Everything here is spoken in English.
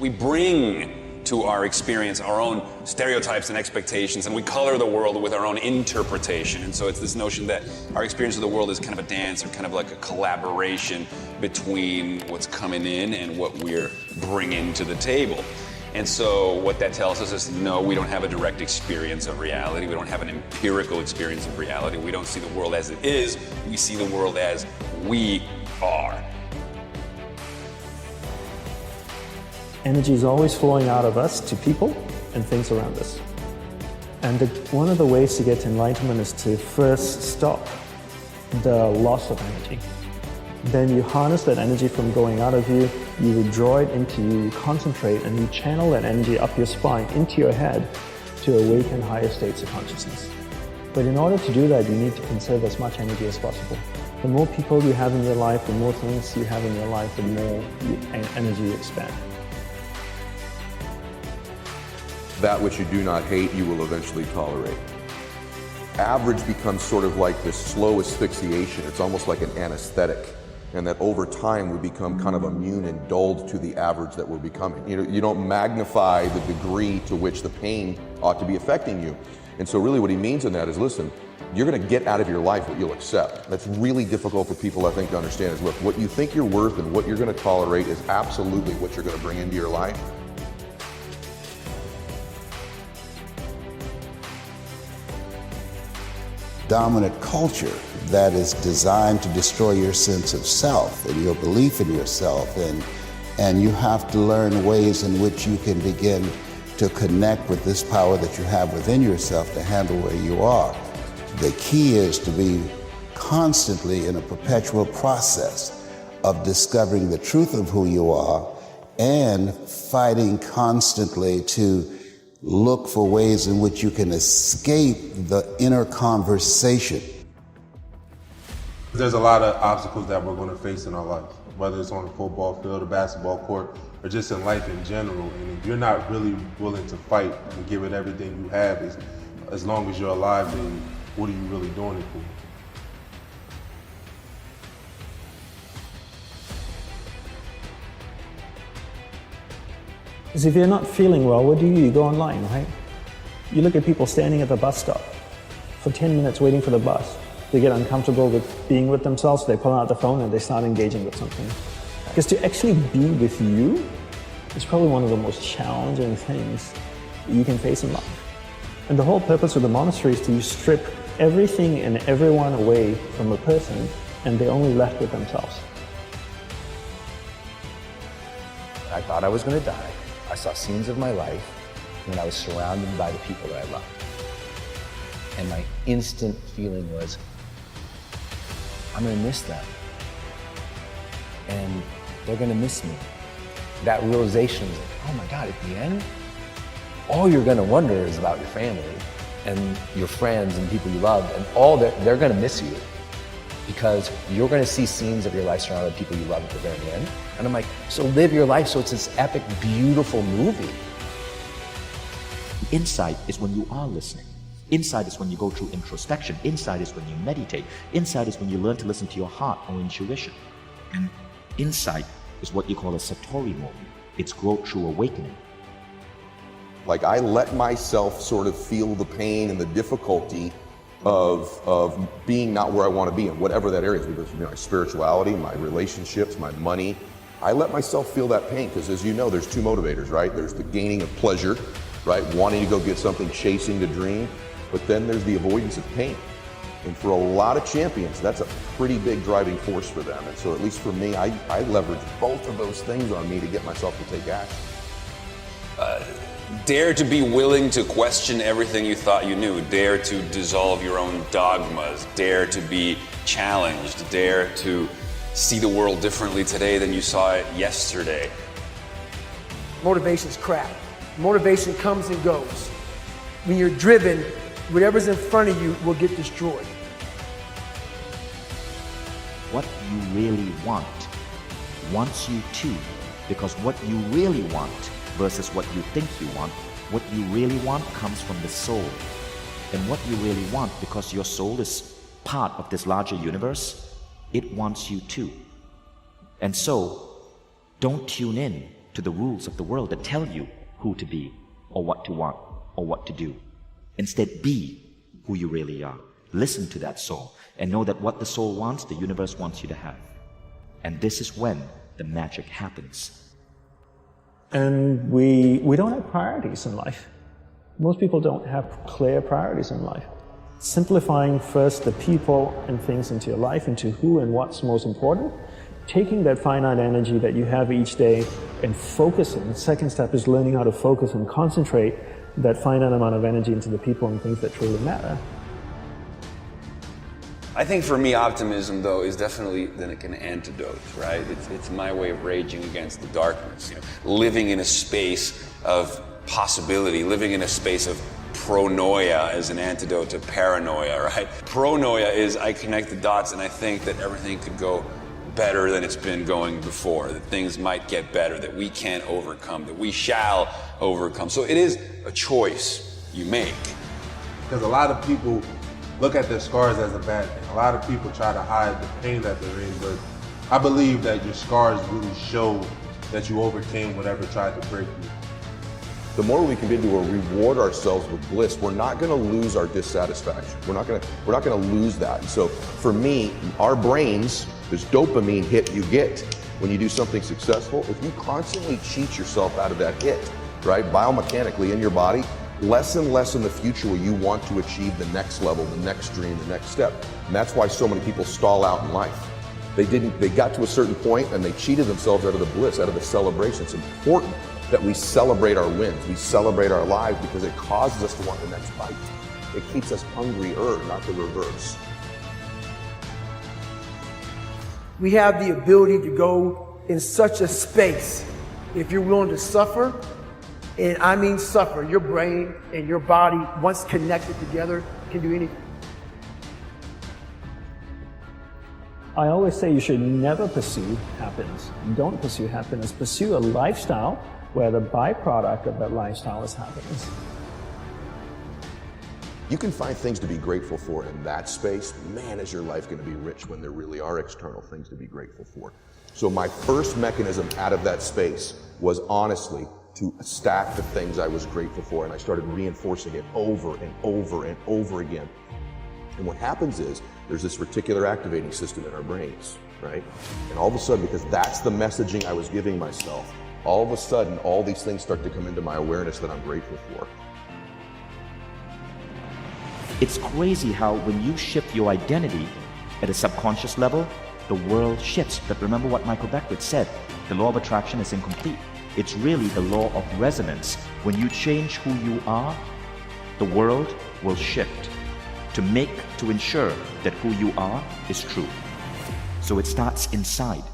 We bring to our experience our own stereotypes and expectations, and we color the world with our own interpretation. And so it's this notion that our experience of the world is kind of a dance, or kind of like a collaboration between what's coming in and what we're bringing to the table. And so what that tells us is, no, we don't have a direct experience of reality. We don't have an empirical experience of reality. We don't see the world as it is. We see the world as we are. Energy is always flowing out of us to people and things around us. And one of the ways to get to enlightenment is to first stop the loss of energy. Then you harness that energy from going out of you, you withdraw it into you, you concentrate, and you channel that energy up your spine into your head to awaken higher states of consciousness. But in order to do that, you need to conserve as much energy as possible. The more people you have in your life, the more things you have in your life, the more energy you expand. That which you do not hate, you will eventually tolerate. Average becomes sort of like this slow asphyxiation. It's almost like an anesthetic. And that over time we become kind of immune and dulled to the average that we're becoming. You don't magnify the degree to which the pain ought to be affecting you. And so really what he means in that is, listen, you're gonna get out of your life what you'll accept. That's really difficult for people, I think, to understand is, look, what you think you're worth and what you're gonna tolerate is absolutely what you're gonna bring into your life. Dominant culture that is designed to destroy your sense of self and your belief in yourself, and you have to learn ways in which you can begin to connect with this power that you have within yourself to handle where you are. The key is to be constantly in a perpetual process of discovering the truth of who you are and fighting constantly to look for ways in which you can escape the inner conversation. There's a lot of obstacles that we're going to face in our life, whether it's on a football field, a basketball court, or just in life in general. And if you're not really willing to fight and give it everything you have, as long as you're alive, then what are you really doing it for? Because if you're not feeling well, what do? You go online, right? You look at people standing at the bus stop for 10 minutes waiting for the bus. They get uncomfortable with being with themselves, they pull out the phone and they start engaging with something. Because to actually be with you is probably one of the most challenging things you can face in life. And the whole purpose of the monastery is to strip everything and everyone away from a person, and they're only left with themselves. I thought I was going to die. I saw scenes of my life when I was surrounded by the people that I loved. And my instant feeling was, I'm going to miss them. And they're going to miss me. That realization was like, oh my God, at the end, all you're going to wonder is about your family and your friends and people you love, and all they're going to miss you because you're going to see scenes of your life surrounded by people you love at the very end. And I'm like, so live your life so it's this epic, beautiful movie. Insight is when you are listening. Insight is when you go through introspection. Insight is when you meditate. Insight is when you learn to listen to your heart or intuition. And insight is what you call a satori moment. It's growth through awakening. Like, I let myself sort of feel the pain and the difficulty of being not where I want to be in whatever that area is, whether it's my spirituality, my relationships, my money. I let myself feel that pain because, as you know, there's two motivators, right? There's the gaining of pleasure, right? Wanting to go get something, chasing the dream, but then there's the avoidance of pain. And for a lot of champions, that's a pretty big driving force for them. And so at least for me, I leverage both of those things on me to get myself to take action. Dare to be willing to question everything you thought you knew. Dare to dissolve your own dogmas. Dare to be challenged. Dare to see the world differently today than you saw it yesterday. Motivation's crap. Motivation comes and goes. When you're driven, whatever's in front of you will get destroyed. What you really want wants you to, because what you really want versus what you think you want, what you really want comes from the soul. And what you really want, because your soul is part of this larger universe, it wants you too. And so, don't tune in to the rules of the world that tell you who to be, or what to want, or what to do. Instead, be who you really are. Listen to that soul, and know that what the soul wants, the universe wants you to have. And this is when the magic happens. And we don't have priorities in life. Most people don't have clear priorities in life. Simplifying first the people and things into your life, into who and what's most important, taking that finite energy that you have each day and focusing. The second step is learning how to focus and concentrate that finite amount of energy into the people and things that truly matter. I think for me, optimism, though, is definitely like an antidote, right? It's my way of raging against the darkness, you know, living in a space of possibility, living in a space of pronoia as an antidote to paranoia, right? Pronoia is I connect the dots and I think that everything could go better than it's been going before, that things might get better, that we can overcome, that we shall overcome. So it is a choice you make. Because a lot of people look at their scars as a bad thing. A lot of people try to hide the pain that they're in, but I believe that your scars really show that you overcame whatever tried to break you. The more we can begin to reward ourselves with bliss, we're not going to lose our dissatisfaction. We're not going to lose that. And so for me, our brains, this dopamine hit you get when you do something successful, if you constantly cheat yourself out of that hit, right, biomechanically in your body, less and less in the future will you want to achieve the next level, the next dream, the next step. And that's why so many people stall out in life. They got to a certain point and they cheated themselves out of the bliss, out of the celebration. It's important that we celebrate our wins, we celebrate our lives, because it causes us to want the next bite. It keeps us hungrier, not the reverse. We have the ability to go in such a space if you're willing to suffer, and I mean suffer. Your brain and your body, once connected together, can do anything. I always say you should never pursue happiness. Don't pursue happiness. Pursue a lifestyle where the byproduct of that lifestyle is happiness. You can find things to be grateful for in that space. Man, is your life going to be rich when there really are external things to be grateful for. So my first mechanism out of that space was honestly to stack the things I was grateful for, and I started reinforcing it over and over and over again. And what happens is there's this reticular activating system in our brains, right? And all of a sudden, because that's the messaging I was giving myself, all of a sudden, all these things start to come into my awareness that I'm grateful for. It's crazy how when you shift your identity at a subconscious level, the world shifts. But remember what Michael Beckwith said, the law of attraction is incomplete. It's really the law of resonance. When you change who you are, the world will shift to ensure that who you are is true. So it starts inside.